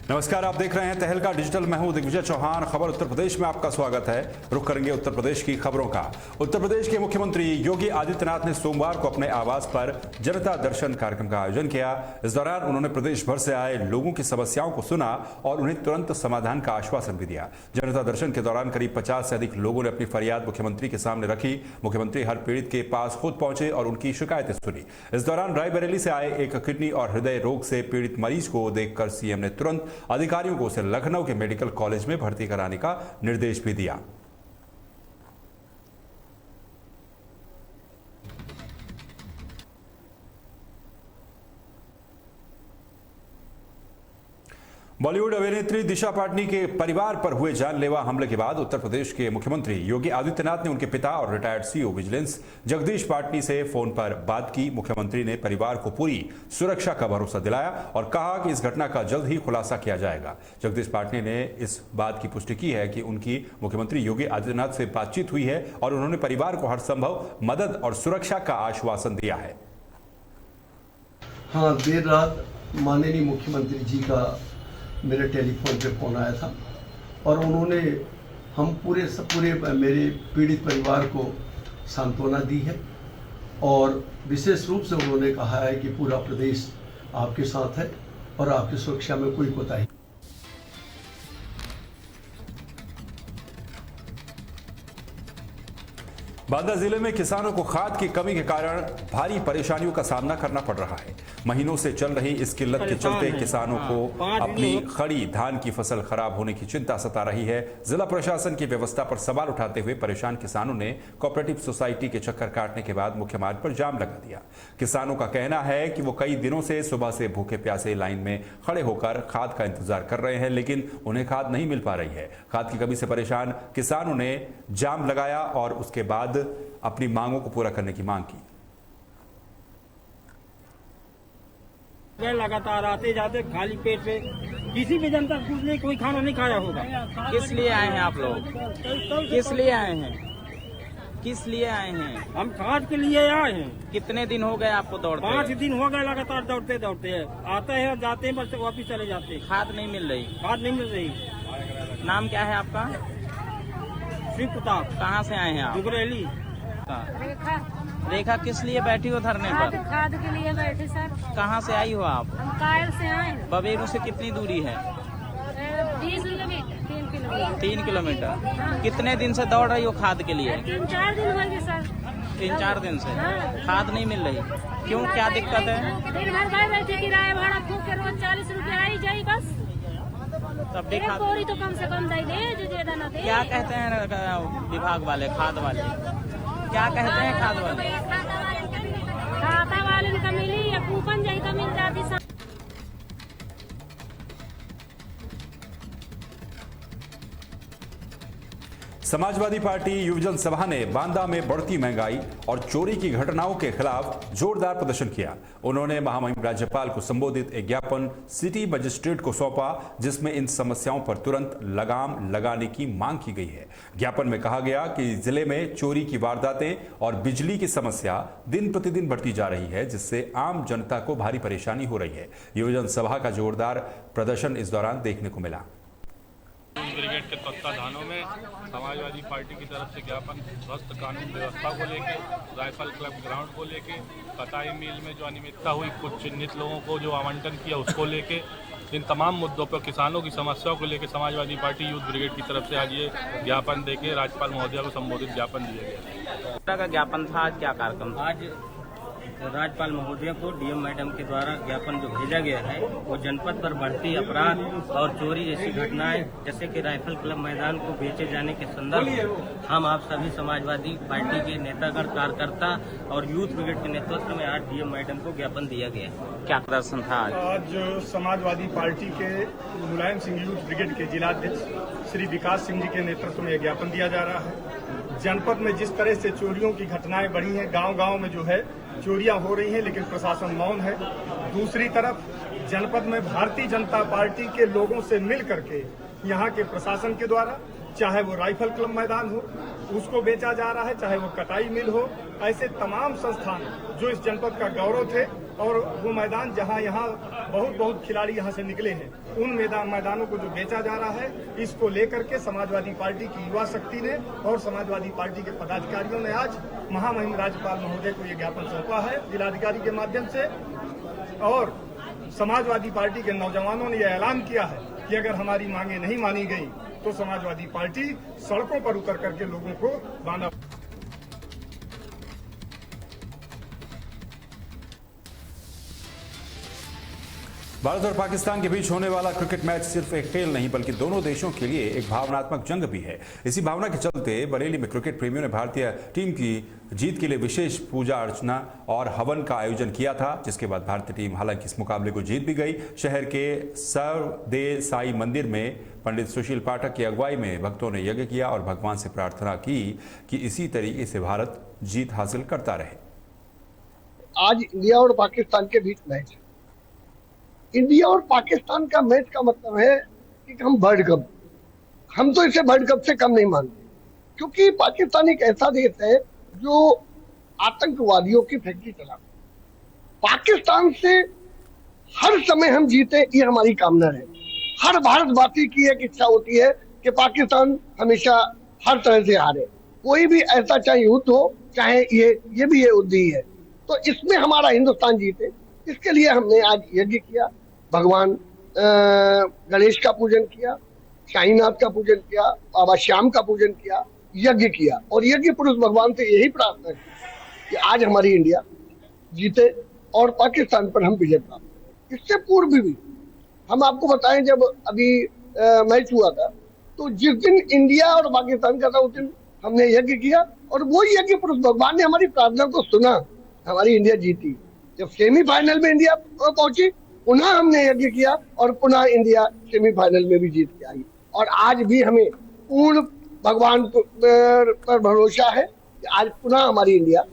नमस्कार, आप देख रहे हैं तहलका डिजिटल। मैं हूं दिग्विजय चौहान। खबर उत्तर प्रदेश में आपका स्वागत है। रुख करेंगे उत्तर प्रदेश की खबरों का। उत्तर प्रदेश के मुख्यमंत्री योगी आदित्यनाथ ने सोमवार को अपने आवास पर जनता दर्शन कार्यक्रम का आयोजन किया। इस दौरान उन्होंने प्रदेश भर से आए लोगों की समस्याओं को सुना और उन्हें तुरंत समाधान का आश्वासन भी दिया। जनता दर्शन के दौरान करीब 50 से अधिक लोगों ने अपनी फरियाद मुख्यमंत्री के सामने रखी। मुख्यमंत्री हर पीड़ित के पास खुद पहुंचे और उनकी शिकायतें सुनी। इस दौरान रायबरेली से आए एक किडनी और हृदय रोग से पीड़ित मरीज को देखकर सीएम ने तुरंत अधिकारियों को उसे लखनऊ के मेडिकल कॉलेज में भर्ती कराने का निर्देश भी दिया। बॉलीवुड अभिनेत्री दिशा पाटनी के परिवार पर हुए जानलेवा हमले के बाद उत्तर प्रदेश के मुख्यमंत्री योगी आदित्यनाथ ने उनके पिता और retired CEO vigilance Jagdish Patni से फोन पर बात की। मुख्यमंत्री ने परिवार को पूरी सुरक्षा का भरोसा दिलाया और कहा कि इस घटना का जल्द ही खुलासा किया जाएगा। जगदीश पाटनी ने इस बात की पुष्टि की है कि उनकी मुख्यमंत्री योगी आदित्यनाथ से बातचीत हुई है और उन्होंने परिवार को हर संभव मदद और सुरक्षा का आश्वासन दिया है। हाँ, देर रात माननीय मुख्यमंत्री जी का मेरे टेलीफोन पे फोन आया था और उन्होंने हम पूरे मेरे पीड़ित परिवार को सांत्वना दी है और विशेष रूप से उन्होंने कहा है कि पूरा प्रदेश आपके साथ है और आपकी सुरक्षा में कोई कोताही। बांदा जिले में किसानों को खाद की कमी के कारण भारी परेशानियों का सामना करना पड़ रहा है। महीनों से चल रही इस किल्लत के चलते किसानों को अपनी खड़ी धान की फसल खराब होने की चिंता सता रही है। जिला प्रशासन की व्यवस्था पर सवाल उठाते हुए परेशान किसानों ने कोऑपरेटिव सोसाइटी के चक्कर काटने के बाद मुख्य मार्ग पर जाम लगा दिया। किसानों का कहना है कि वो कई दिनों से सुबह से भूखे प्यासे लाइन में खड़े होकर खाद का इंतजार कर रहे हैं, लेकिन उन्हें खाद नहीं मिल पा रही है। खाद की कमी से परेशान किसानों ने जाम लगाया और उसके बाद अपनी मांगों को पूरा करने की मांग की। लगातार आते जाते खाली पेट से किसी भी जनता ने कोई खाना नहीं खाया होगा। किस लिए आए हैं आप लोग? किस लिए आए हैं? किस लिए आए हैं? हम खाद के लिए आए हैं। कितने दिन हो गए आपको दौड़ते? 5 दिन हो गए लगातार दौड़ते दौड़ते हैं। आते हैं और जाते हैं, बस वापिस चले जाते हैं। खाद नहीं मिल रही? खाद नहीं मिल रही। नाम क्या है आपका? शिव प्रताप। कहाँ से आए हैं आप? दुगरेली। रेखा किस लिए बैठी हो धरने पर? खाद के लिए बैठे सर। कहाँ से आई हो आप? हम कायल से आए। बबेरू से कितनी दूरी है? 20 किलोमीटर। 3 किलोमीटर। कितने दिन से दौड़ रही हो खाद के लिए? 3-4 दिन हो गए सर। 3-4 दिन से खाद नहीं मिल रही। क्यों, क्या दिक्कत है? दिन भर भाई बैठे, किराया भाड़ा फूक के रोज 40 रुपया आई जाई बस। तब भी खाद बोरी तो कम से कम दे जो ज्यादा न दे। क्या कहते हैं विभाग वाले, खाद वाले क्या कहते हैं? खाद वाले खाता वाले का मिली या कूपन जाई का मिल जाती। समाजवादी पार्टी युवजन सभा ने बांदा में बढ़ती महंगाई और चोरी की घटनाओं के खिलाफ जोरदार प्रदर्शन किया। उन्होंने महामहिम राज्यपाल को संबोधित एक ज्ञापन सिटी मजिस्ट्रेट को सौंपा, जिसमें इन समस्याओं पर तुरंत लगाम लगाने की मांग की गई है। ज्ञापन में कहा गया कि जिले में चोरी की वारदातें और बिजली की समस्या दिन प्रतिदिन बढ़ती जा रही है, जिससे आम जनता को भारी परेशानी हो रही है। युवजन सभा का जोरदार प्रदर्शन इस दौरान देखने को मिला। ब्रिगेड के तत्वाधानों में समाजवादी पार्टी की तरफ से ज्ञापन ध्वस्त कानून व्यवस्था को लेके, राइफल क्लब ग्राउंड को लेके, कटाई मिल में जो अनियमितता हुई, कुछ चिन्हित लोगों को जो आवंटन किया उसको लेके, इन तमाम मुद्दों पर किसानों की समस्याओं को लेकर समाजवादी पार्टी यूथ ब्रिगेड की तरफ से आज ये ज्ञापन देके राज्यपाल महोदया को संबोधित ज्ञापन दिया गया। का ज्ञापन था, आज क्या कार्यक्रम था? आज राज्यपाल महोदय को डीएम मैडम के द्वारा ज्ञापन जो भेजा गया है, वो जनपद पर बढ़ती अपराध और चोरी जैसी घटनाएं, जैसे कि राइफल क्लब मैदान को बेचे जाने के संदर्भ में हम आप सभी समाजवादी पार्टी के नेतागण, कार्यकर्ता और यूथ ब्रिगेड के नेतृत्व में आज डीएम मैडम को ज्ञापन दिया गया। क्या प्रदर्शन था आज समाजवादी पार्टी के मुलायम सिंह यूथ ब्रिगेड के जिलाध्यक्ष श्री विकास सिंह जी के नेतृत्व में ज्ञापन दिया जा रहा है। जनपद में जिस तरह से चोरियों की घटनाएं बढ़ी हैं, गांव-गांव में जो है चोरियां हो रही हैं, लेकिन प्रशासन मौन है। दूसरी तरफ जनपद में भारतीय जनता पार्टी के लोगों से मिल करके यहाँ के प्रशासन के द्वारा चाहे वो राइफल क्लब मैदान हो उसको बेचा जा रहा है, चाहे वो कटाई मिल हो। ऐसे तमाम संस्थान जो इस जनपद का गौरव थे और वो मैदान जहां यहाँ बहुत खिलाड़ी यहाँ से निकले हैं, उन मैदानों को जो बेचा जा रहा है, इसको लेकर के समाजवादी पार्टी की युवा शक्ति ने और समाजवादी पार्टी के पदाधिकारियों ने आज महामहिम राज्यपाल महोदय को ये ज्ञापन सौंपा है जिलाधिकारी के माध्यम से। और समाजवादी पार्टी के नौजवानों ने यह ऐलान किया है कि अगर हमारी मांगे नहीं मानी गई तो समाजवादी पार्टी सड़कों पर उतर करके लोगों को बांधा। भारत और पाकिस्तान के बीच होने वाला क्रिकेट मैच सिर्फ एक खेल नहीं बल्कि दोनों देशों के लिए एक भावनात्मक जंग भी है। इसी भावना के चलते बरेली में क्रिकेट प्रेमियों ने भारतीय टीम की जीत के लिए विशेष पूजा अर्चना और हवन का आयोजन किया था, जिसके बाद भारतीय टीम हालांकि इस मुकाबले को जीत भी गई। शहर के सर्वदेव साई मंदिर में पंडित सुशील पाठक की अगुवाई में भक्तों ने यज्ञ किया और भगवान से प्रार्थना की कि इसी तरीके से भारत जीत हासिल करता रहे। आज इंडिया और पाकिस्तान के बीच मैच है। इंडिया और पाकिस्तान का मैच का मतलब है कि हम वर्ल्ड कप, हम तो इसे वर्ल्ड कप से कम नहीं मानते, क्योंकि पाकिस्तान एक ऐसा देश है जो आतंकवादियों की फैक्ट्री चलाता है। पाकिस्तान से हर समय हम जीते, ये हमारी कामना है। हर भारतवासी की एक इच्छा होती है कि पाकिस्तान हमेशा हर तरह से हारे। कोई भी ऐसा चाहे युद्ध हो, चाहे ये भी युद्ध ही है, तो इसमें हमारा हिंदुस्तान जीते, इसके लिए हमने आज यज्ञ किया। भगवान गणेश का पूजन किया, साईनाथ का पूजन किया, बाबा श्याम का पूजन किया, यज्ञ किया और यज्ञ पुरुष भगवान से यही प्रार्थना की कि आज हमारी इंडिया जीते और पाकिस्तान पर हम विजय प्राप्त। इससे पूर्व भी हम आपको बताएं, जब अभी मैच हुआ था तो जिस दिन इंडिया और पाकिस्तान का था उस दिन हमने यज्ञ किया और वो यज्ञ पुरुष भगवान ने हमारी प्रार्थना को सुना, हमारी इंडिया जीती। जब सेमीफाइनल में इंडिया पहुंची, पुनः हमने यज्ञ किया और पुनः इंडिया सेमीफाइनल में भी जीत के आई। और आज भी हमें पूर्ण भगवान पर भरोसा है कि आज पुनः हमारी इंडिया।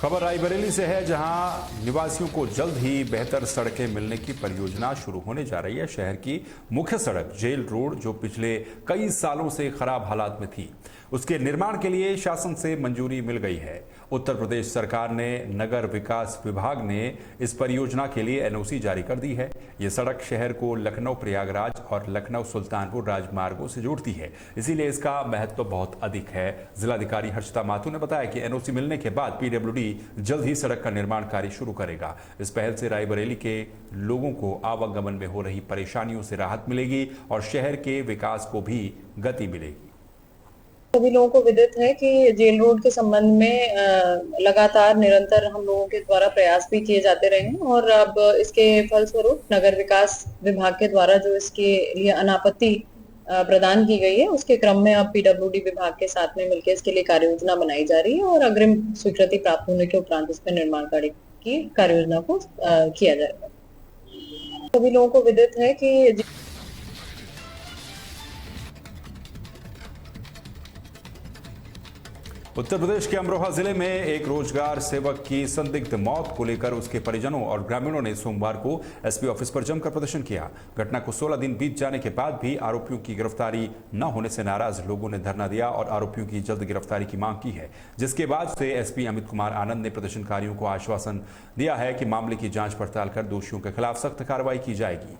खबर रायबरेली से है, जहां निवासियों को जल्द ही बेहतर सड़कें मिलने की परियोजना शुरू होने जा रही है। शहर की मुख्य सड़क जेल रोड, जो पिछले कई सालों से खराब हालात में थी, उसके निर्माण के लिए शासन से मंजूरी मिल गई है। उत्तर प्रदेश सरकार ने नगर विकास विभाग ने इस परियोजना के लिए एनओसी जारी कर दी है। ये सड़क शहर को लखनऊ प्रयागराज और लखनऊ सुल्तानपुर राजमार्गों से जोड़ती है, इसीलिए इसका महत्व बहुत अधिक है। जिलाधिकारी हर्षिता माथुर ने बताया कि एनओसी मिलने के बाद पीडब्ल्यूडी जल्द ही सड़क का निर्माण कार्य शुरू करेगा। इस पहल से रायबरेली के लोगों को आवागमन में हो रही परेशानियों से राहत मिलेगी और शहर के विकास को भी गति मिलेगी। सभी लोगों को विदित है कि जेल रोड के संबंध में लगातार निरंतर हम लोगों के द्वारा प्रयास भी किए जाते रहे हैं और अब इसके फलस्वरूप नगर विकास विभाग के द्वारा जो इसके लिए अनापत्ति प्रदान की गई है, उसके क्रम में अब पीडब्ल्यूडी विभाग के साथ में मिलकर इसके लिए कार्य योजना बनाई जा रही है और अग्रिम स्वीकृति प्राप्त होने के उपरांत इस पर निर्माण कार्य की कार्य योजना को किया जाएगा। सभी लोगों को विदित है कि उत्तर प्रदेश के अमरोहा जिले में एक रोजगार सेवक की संदिग्ध मौत को लेकर उसके परिजनों और ग्रामीणों ने सोमवार को एसपी ऑफिस पर जमकर प्रदर्शन किया। घटना को 16 दिन बीत जाने के बाद भी आरोपियों की गिरफ्तारी न होने से नाराज लोगों ने धरना दिया और आरोपियों की जल्द गिरफ्तारी की मांग की है, जिसके बाद से एसपी अमित कुमार आनंद ने प्रदर्शनकारियों को आश्वासन दिया है कि मामले की जांच पड़ताल कर दोषियों के खिलाफ सख्त कार्रवाई की जाएगी।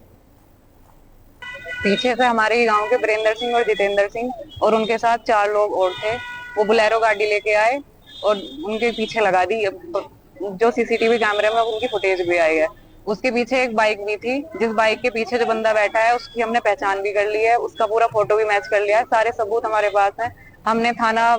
पीछे से हमारे गाँव के वीरेंद्र सिंह और जितेंद्र सिंह और उनके साथ 4 लोग और थे। वो बुलेरो गाड़ी लेके आए और उनके पीछे लगा दी। जो सीसीटीवी कैमरे में उनकी फुटेज भी आई है। उसके पीछे एक बाइक भी थी, जिस बाइक के पीछे जो बंदा बैठा है उसकी हमने पहचान भी कर ली है, उसका पूरा फोटो भी मैच कर लिया है। सारे सबूत हमारे पास हैं। हमने थाना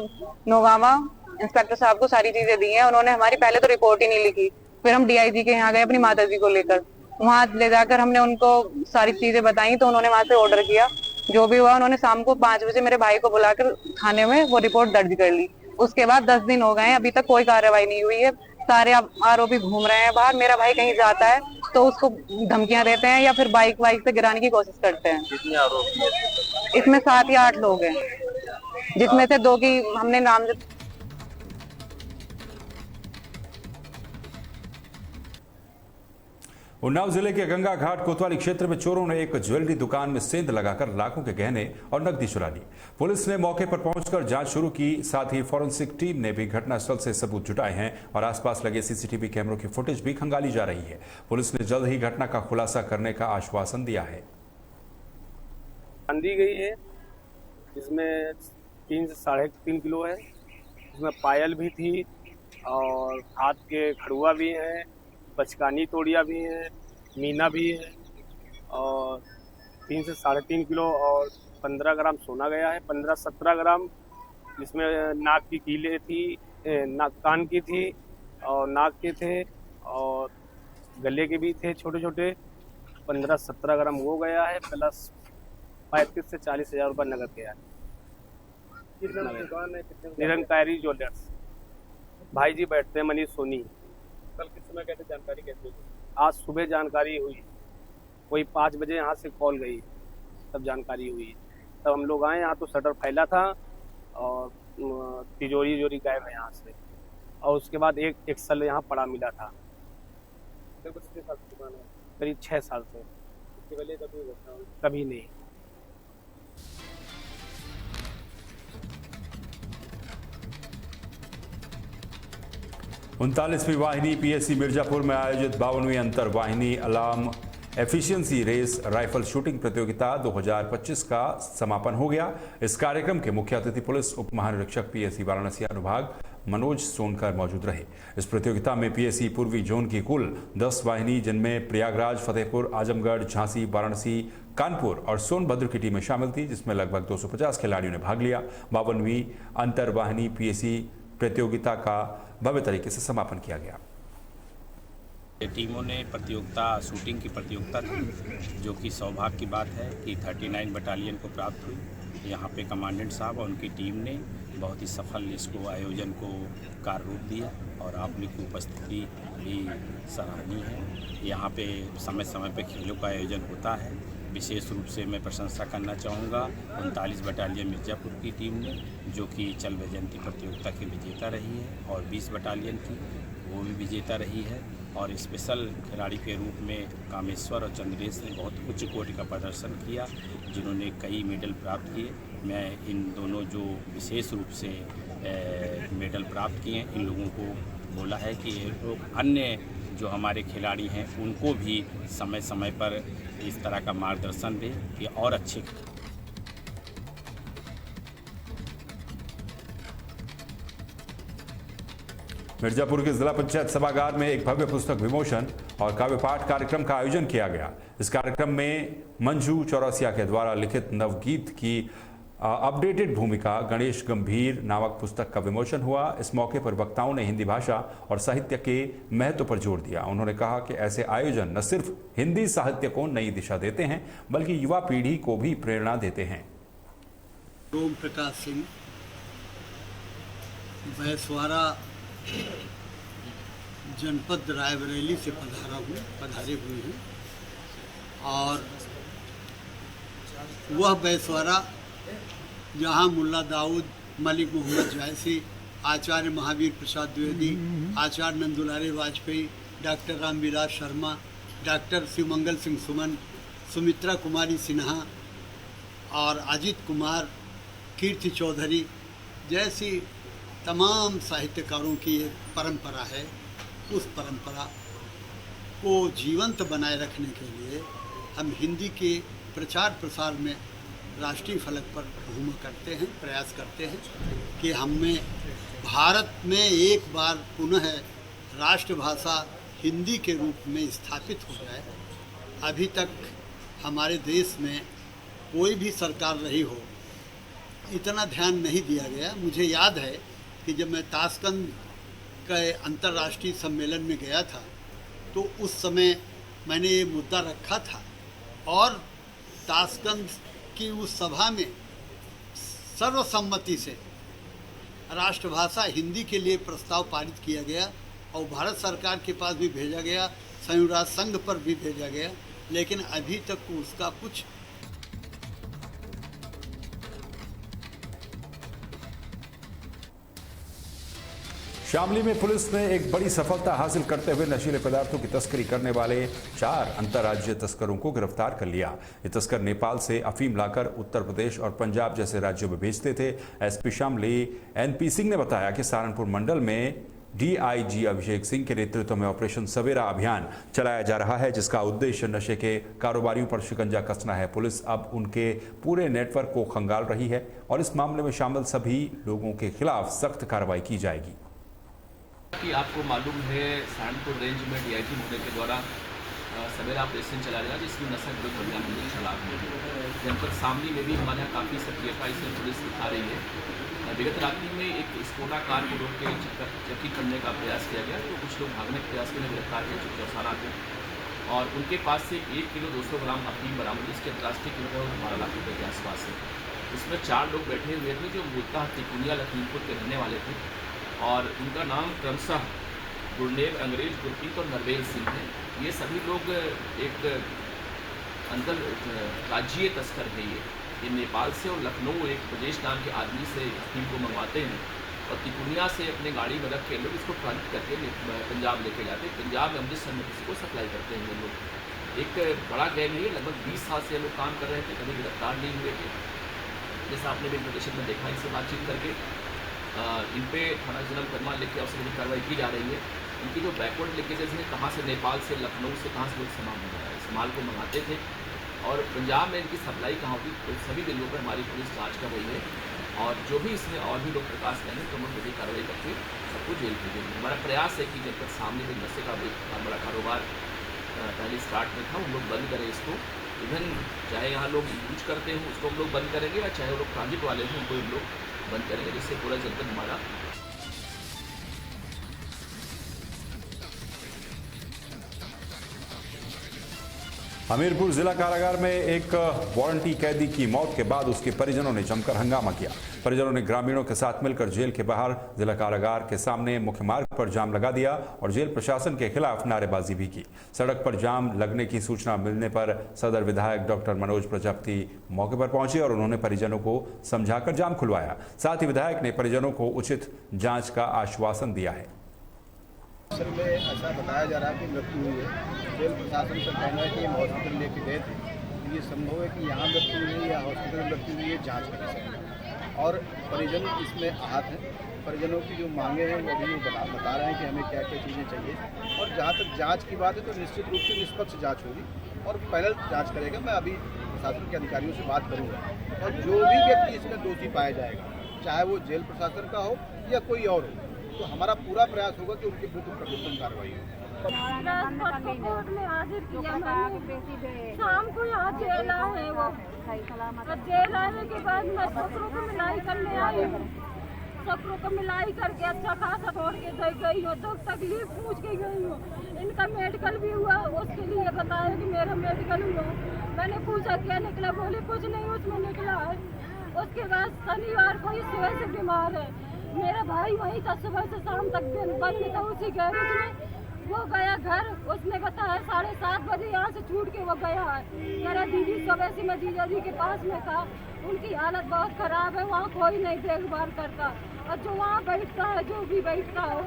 नौगावा इंस्पेक्टर साहब को सारी चीजें दी हैं। उन्होंने हमारी पहले तो रिपोर्ट ही नहीं लिखी, फिर हम डीआईजी के यहाँ गए अपनी माता जी को लेकर। वहां ले जाकर हमने उनको सारी चीजें बताई तो उन्होंने वहां से ऑर्डर किया। जो भी हुआ, उन्होंने शाम को 5 बजे मेरे भाई को बुलाकर थाने में वो रिपोर्ट दर्ज कर ली। उसके बाद 10 दिन हो गए हैं, अभी तक कोई कार्रवाई नहीं हुई है। सारे आरोपी घूम रहे हैं बाहर। मेरा भाई कहीं जाता है तो उसको धमकियां देते हैं या फिर बाइक से गिराने की कोशिश करते हैं। कितने आरोपी? इसमें 7 या 8 लोग हैं, जिसमें से 2 की हमने नाम। उन्नाव जिले के गंगा घाट कोतवाली क्षेत्र में चोरों ने एक ज्वेलरी दुकान में सेंध लगाकर लाखों के गहने और नकदी चुरा ली। पुलिस ने मौके पर पहुंचकर जांच शुरू की। साथ ही फॉरेंसिक टीम ने भी घटनास्थल से सबूत जुटाए हैं और आसपास लगे सीसीटीवी कैमरों की फुटेज भी खंगाली जा रही है। पुलिस ने जल्द ही घटना का खुलासा करने का आश्वासन दिया है। दी गई है, इसमें 3 से 3.5 किलो है। इसमें पायल भी थी और हाथ के खड़ुआ भी हैं, बचकानी तोड़िया भी है, मीना भी है और 3 से 3.5 किलो और 15 ग्राम सोना गया है। 15-17 ग्राम इसमें नाक की कीले थी, कान की थी और नाक के थे और गले के भी थे छोटे छोटे। 15-17 ग्राम वो गया है, प्लस 35 से 40 हज़ार रुपये नगद गया है। निरंकारी ज्वेलर्स भाई जी बैठते हैं, मनीष सोनी। कल किस समय कैसे जानकारी कैसे हुई? आज सुबह जानकारी हुई, कोई 5 बजे यहाँ से कॉल गई, तब जानकारी हुई। तब हम लोग आए यहाँ तो शटर फैला था और तिजोरी गायब है यहाँ से। और उसके बाद एक एक्सल यहाँ पड़ा मिला था। करीब 6 साल से। कभी नहीं। 39वीं वाहिनी पीएससी मिर्जापुर में आयोजित 52वीं अंतर वाहिनी alarm efficiency race rifle shooting प्रतियोगिता 2025 का समापन हो गया। इस कार्यक्रम के मुख्य अतिथि पुलिस उप महानिरीक्षक पीएससी वाराणसी अनुभाग मनोज सोनकर मौजूद रहे। इस प्रतियोगिता में पीएससी पूर्वी जोन की कुल 10 वाहिनी, जिनमें प्रयागराज, फतेहपुर, आजमगढ़, झांसी, वाराणसी, कानपुर और सोनभद्र की टीमें शामिल थी, जिसमें लगभग 250 खिलाड़ियों ने भाग लिया। 52वीं अंतर वाहिनी पीएससी प्रतियोगिता का भव्य तरीके से समापन किया गया। टीमों ने प्रतियोगिता शूटिंग की प्रतियोगिता थी, जो कि सौभाग्य की बात है कि 39 बटालियन को प्राप्त हुई। यहाँ पे कमांडेंट साहब और उनकी टीम ने बहुत ही सफल इसको आयोजन को कार्य रूप दिया और आपने की उपस्थिति भी सराहनीय है। यहाँ पे समय समय पे खेलों का आयोजन होता है। विशेष रूप से मैं प्रशंसा करना चाहूँगा 39 बटालियन मिर्ज़ापुर की टीम ने, जो कि चल वैजयंती प्रतियोगिता की विजेता रही है, और 20 बटालियन की वो भी विजेता रही है। और स्पेशल खिलाड़ी के रूप में कामेश्वर और चंद्रेश ने बहुत उच्च कोटि का प्रदर्शन किया, जिन्होंने कई मेडल प्राप्त किए। मैं इन दोनों जो विशेष रूप से मेडल प्राप्त किए, इन लोगों को बोला है कि लोग अन्य जो हमारे खिलाड़ी हैं उनको भी समय समय पर इस तरह का मार्गदर्शन दें कि और अच्छे। मिर्जापुर के जिला पंचायत सभागार में एक भव्य पुस्तक विमोचन और काव्य पाठ कार्यक्रम का आयोजन किया गया। इस कार्यक्रम में मंजू चौरसिया के द्वारा लिखित नवगीत की अपडेटेड भूमिका गणेश गंभीर नामक पुस्तक का विमोचन हुआ। इस मौके पर वक्ताओं ने हिंदी भाषा और साहित्य के महत्व पर जोर दिया। उन्होंने कहा कि ऐसे आयोजन न सिर्फ हिंदी साहित्य को नई दिशा देते हैं, बल्कि युवा पीढ़ी को भी प्रेरणा देते हैं। ओम प्रकाश सिंह भैंसवाड़ा जनपद रायबरेली से पधारे हुए हैं और वह भैंसवाड़ा जहाँ मुल्ला दाऊद, मलिक मोहम्मद जायसी, आचार्य महावीर प्रसाद द्विवेदी, आचार्य नंदुलारे वाजपेयी, डॉक्टर रामविलास शर्मा, डॉक्टर शिवमंगल सिंह सुमन, सुमित्रा कुमारी सिन्हा और अजित कुमार, कीर्ति चौधरी जैसी तमाम साहित्यकारों की एक परंपरा है। उस परंपरा को जीवंत बनाए रखने के लिए हम हिंदी के प्रचार प्रसार में राष्ट्रीय फलक पर घूमा करते हैं, प्रयास करते हैं कि हमें भारत में एक बार पुनः राष्ट्रभाषा हिंदी के रूप में स्थापित हो जाए। अभी तक हमारे देश में कोई भी सरकार रही हो, इतना ध्यान नहीं दिया गया। मुझे याद है कि जब मैं ताशकंद के अंतर्राष्ट्रीय सम्मेलन में गया था तो उस समय मैंने ये मुद्दा रखा था और ताशकंद की उस सभा में सर्वसम्मति से राष्ट्रभाषा हिंदी के लिए प्रस्ताव पारित किया गया और भारत सरकार के पास भी भेजा गया, संयुक्त राष्ट्र संघ पर भी भेजा गया, लेकिन अभी तक उसका कुछ शामली में पुलिस ने एक बड़ी सफलता हासिल करते हुए नशीले पदार्थों की तस्करी करने वाले 4 अंतर्राज्यीय तस्करों को गिरफ्तार कर लिया। ये तस्कर नेपाल से अफीम लाकर उत्तर प्रदेश और पंजाब जैसे राज्यों में भेजते थे। एसपी शामली एनपी सिंह ने बताया कि सहारनपुर मंडल में डीआईजी अभिषेक सिंह के नेतृत्व में ऑपरेशन सवेरा अभियान चलाया जा रहा है, जिसका उद्देश्य नशे के कारोबारियों पर शिकंजा कसना है। पुलिस अब उनके पूरे नेटवर्क को खंगाल रही है और इस मामले में शामिल सभी लोगों के खिलाफ सख्त कार्रवाई की जाएगी। कि आपको मालूम है सहारनपुर रेंज में डीआईजी महोदय के द्वारा सवेरा ऑपरेशन चलाया गया, जिसमें नशा विरोध अभियान में चला है। जनपद शामली में भी हमारे यहाँ काफ़ी सक्रियता इसमें पुलिस दिखा रही है। विगत रात्रि में एक स्कोडा कार को रोक के चेकिंग करने का प्रयास किया गया, तो कुछ लोग भागने के प्रयास में गिरफ्तार किए चौसाना को, और उनके पास से 1 किलो 200 ग्राम अफीम बरामद, जिसके अंतर्राष्ट्रीय कीमत 12 लाख रुपये के आसपास है। इसमें 4 लोग बैठे हुए थे जो मूलतः तिकुनिया लखीमपुर के रहने वाले थे, और उनका नाम क्रमशः गुरनेव, अंग्रेज, गुरप्रीत और नरवेल सिंह है। ये सभी लोग एक अंतर राज्यीय तस्कर है। ये नेपाल से और लखनऊ एक ब्रजेश नाम के आदमी से अफीम को मंगवाते हैं और तिकुनिया से अपने गाड़ी में रख के लोग इसको ट्रांजिट करके पंजाब लेके जाते हैं। पंजाब में अमृतसर में किसी को सप्लाई करते हैं ये लोग। एक बड़ा गैंग है, लगभग 20 साल से लोग काम कर रहे थे, कभी गिरफ्तार नहीं हुए थे। जैसा आपने भी इंफॉर्मेशन में देखा, इनसे बातचीत करके इन पे थाना जनरल फरमान लेके और सभी कार्रवाई की जा रही है। इनकी जो बैकवर्ड लीकेजेस हैं, कहाँ से नेपाल से लखनऊ से कहाँ से लोग सामान को मंगाते थे और पंजाब में इनकी सप्लाई कहाँ होती, तो सभी बिंदुओं पर हमारी पुलिस जांच कर रही है। और जो भी इसमें और भी लोग प्रकाश करेंगे तो हम बड़ी कार्रवाई करके सबको जेल भेजेंगे। हमारा प्रयास है कि जनपद सामने में नशे का एक बड़ा कारोबार पहले स्टार्ट में था, हम लोग बंद करें इसको। इवन चाहे यहाँ लोग यूज करते हैं उसको हम लोग बंद करेंगे, या चाहे वो लोग ट्रांजिट वाले हैं उनको हम लोग बंद करेंगे, जिससे पूरा जनपद हमारा हमीरपुर जिला कारागार में एक वारंटी कैदी की मौत के बाद उसके परिजनों ने जमकर हंगामा किया। परिजनों ने ग्रामीणों के साथ मिलकर जेल के बाहर जिला कारागार के सामने मुख्य मार्ग पर जाम लगा दिया और जेल प्रशासन के खिलाफ नारेबाजी भी की। सड़क पर जाम लगने की सूचना मिलने पर सदर विधायक डॉक्टर मनोज प्रजापति मौके पर पहुंचे और उन्होंने परिजनों को समझाकर जाम खुलवाया। साथ ही विधायक ने परिजनों को उचित जांच का आश्वासन दिया है। असल में ऐसा बताया जा रहा है कि मृत्यु हुई है। जेल प्रशासन का कहना है कि हम हॉस्पिटल लेके गए थे, तो ये संभव है कि यहाँ मृत्यु हुई या हॉस्पिटल में मृत्यु हुई है, जाँच कर सकते। और परिजन इसमें आहत हैं। परिजनों की जो मांगे हैं वो भी बता रहे हैं कि हमें क्या क्या चीज़ें चाहिए। और जहाँ तक जाँच की बात है तो निश्चित रूप से निष्पक्ष जाँच होगी और पैनल जाँच करेगा। मैं अभी प्रशासन के अधिकारियों से बात करूँगा और जो भी व्यक्ति इसमें दोषी पाया जाएगा, चाहे वो जेल प्रशासन का हो या कोई और हो, तो हमारा पूरा प्रयास होगा कि उनके विरुद्ध प्रदर्शन कार्रवाई हो। कोर्ट में हाजिर किया मैंने, शाम को यहाँ जेल है वो, जेल आने के बाद मैं शक्रों को मिलाई करने आई हूँ। शक्रों को मिलाई करके अच्छा खासा छोड़ के गई हूँ, तो तकलीफ पूछ के गई हूँ। इनका मेडिकल भी हुआ, उसके लिए बताया कि मेरा मेडिकल हुआ। मैंने पूछा क्या निकला, बोले कुछ नहीं उसमें निकला है। उसके बाद शनिवार को ही सुबह से बीमार है। मेरा भाई वहीं था, सुबह से शाम तक बंद था उसी गैरेज में। वो गया घर, उसने बताया 7:30 बजे यहाँ से छूट के वो गया है। मेरा दीदी सुबह से मैं जीजा जी के पास में था, उनकी हालत बहुत खराब है, वहाँ कोई नहीं देखभाल करता। और जो वहाँ बैठता है, जो भी बैठता है,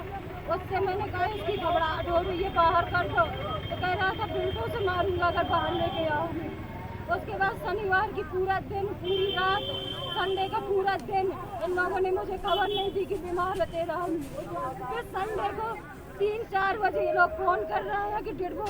उससे मैंने कहा इसकी घबराहट हो रही है, बाहर कर दो। तो कह रहा था बिल्कुल से मारूंगा अगर बाहर लेके आओगे। उसके बाद शनिवार की पूरा दिन, पूरी रात, संडे का पूरा दिन इन लोगों ने मुझे खबर नहीं दी कि बीमार है तेरा। फिर संडे को 3-4 बजे ये लोग फोन कर रहे हैं कि डिडबो।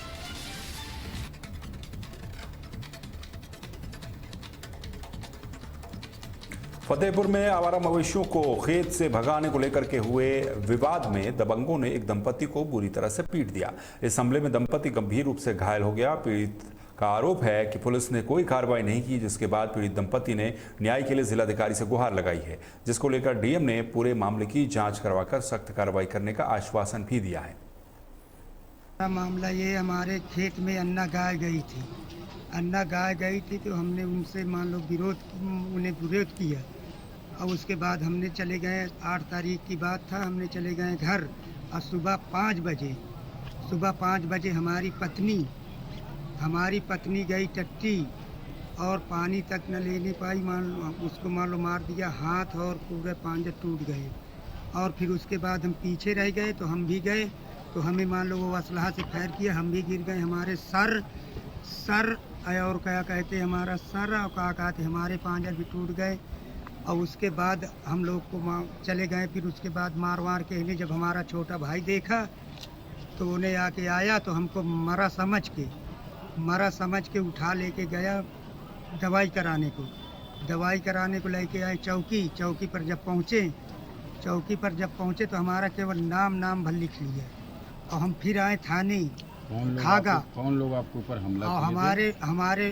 फतेहपुर में आवारा मवेशियों को खेत से भगाने को लेकर के हुए विवाद में दबंगों ने एक दंपति को बुरी तरह से पीट दिया। इस हमले में दंपति गंभीर रूप से घायल हो गया। पीड़ित का आरोप है कि पुलिस ने कोई कार्रवाई नहीं की, जिसके बाद पीड़ित दंपति ने न्याय के लिए जिलाधिकारी से गुहार लगाई है, जिसको लेकर डीएम ने पूरे मामले की जांच करवाकर सख्त कार्रवाई करने का आश्वासन भी दिया है। मामला ये, हमारे खेत में अन्ना गाय गई थी तो हमने उनसे मान लो उन्हें विरोध किया और उसके बाद हमने चले गए, 8 तारीख की बात था, हमने चले गए घर और सुबह 5 बजे हमारी पत्नी गई टट्टी और पानी तक न लेने पाई, उसको मान लो मार दिया, हाथ और पूरे पांजे टूट गए और फिर उसके बाद हम पीछे रह गए तो हम भी गए तो हमें मान लो वो असलहा से फायर किया, हम भी गिर गए, हमारे सर और क्या कहते हमारा सर और क्या कहते हमारे पांजा भी टूट गए। और उसके बाद हम लोग को चले गए। फिर उसके बाद मार के इन्हें जब हमारा छोटा भाई देखा तो उन्हें आके आया तो हमको मरा समझ के उठा लेके गया दवाई कराने को लेके आए चौकी पर जब पहुँचे तो हमारा केवल नाम भर लिख लिया और हम फिर आए थाने खागा। कौन लोग आपके ऊपर हमला और हमारे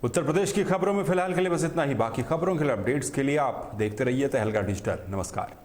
उत्तर प्रदेश की खबरों में फिलहाल के लिए बस इतना ही। बाकी खबरों के लिए अपडेट्स के लिए आप देखते रहिए तहलका डिजिटल। नमस्कार।